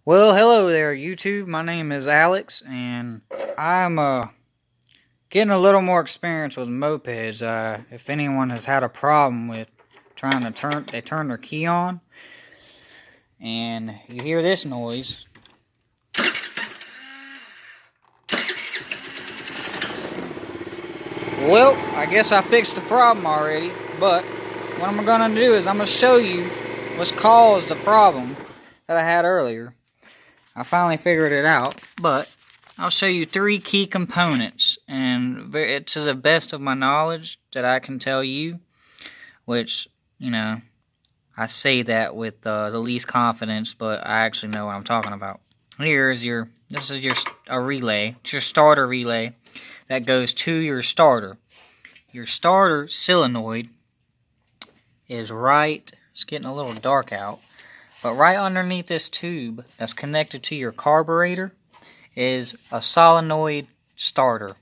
Well, hello there, YouTube. My name is Alex, and I'm getting a little more experience with mopeds. If anyone has had a problem with trying to turn their key on, and you hear this noise. Well, I guess I fixed the problem already, but what I'm going to do is I'm going to show you what's caused the problem that I had earlier. I finally figured it out, but I'll show you 3 key components, and to the best of my knowledge that I can tell you, which, you know, I say that with the least confidence, but I actually know what I'm talking about. This is a relay. It's your starter relay that goes to your starter. Your starter solenoid is it's getting a little dark out, but right underneath this tube that's connected to your carburetor is a solenoid starter.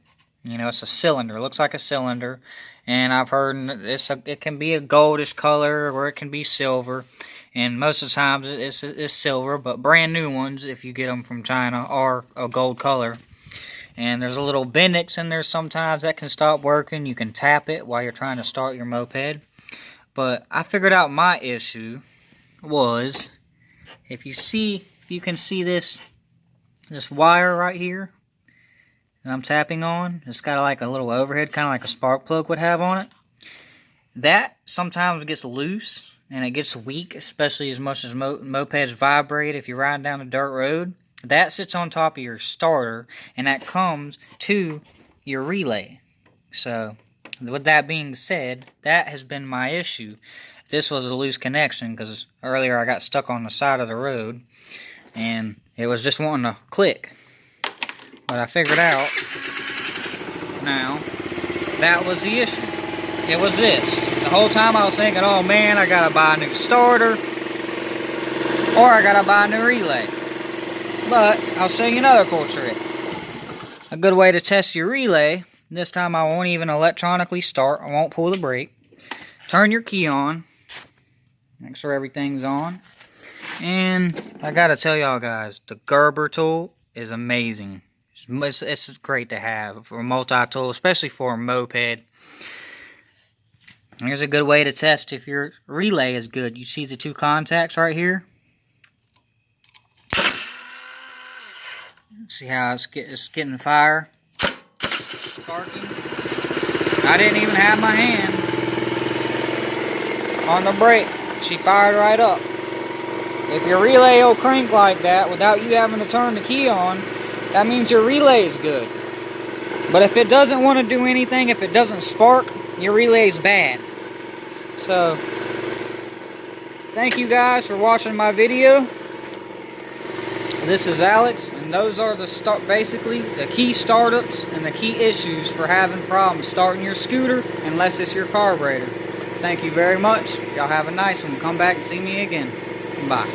You know, it's a cylinder. It looks like a cylinder. And I've heard it can be a goldish color or it can be silver. And most of the times it's silver, but brand new ones, if you get them from China, are a gold color. And there's a little Bendix in there sometimes that can stop working. You can tap it while you're trying to start your moped. But I figured out my issue was, if you can see this wire right here that I'm tapping on, it's got like a little overhead, kind of like a spark plug would have on it. That sometimes gets loose and it gets weak, especially as much as mopeds vibrate if you're riding down a dirt road. That sits on top of your starter, and that comes to your relay. So, with that being said, that has been my issue. This was a loose connection because earlier I got stuck on the side of the road and it was just wanting to click. But I figured out now that was the issue. It was this. The whole time I was thinking, oh man, I gotta buy a new starter or I gotta buy a new relay. But I'll show you another cool trick. A good way to test your relay. This time I won't even electronically start. I won't pull the brake. Turn your key on. Make sure everything's on. And I gotta tell y'all guys, the Gerber tool is amazing. It's great to have for a multi-tool, especially for a moped. Here's a good way to test if your relay is good. You see the 2 contacts right here? See how it's getting fire? Sparking. I didn't even have my hand on the brake. She fired right up. If your relay will crank like that without you having to turn the key on, that means your relay is good. But if it doesn't want to do anything, if it doesn't spark, your relay is bad. So, thank you guys for watching my video. This is Alex, and those are basically the key startups and the key issues for having problems starting your scooter unless it's your carburetor. Thank you very much. Y'all have a nice one. Come back and see me again. Bye.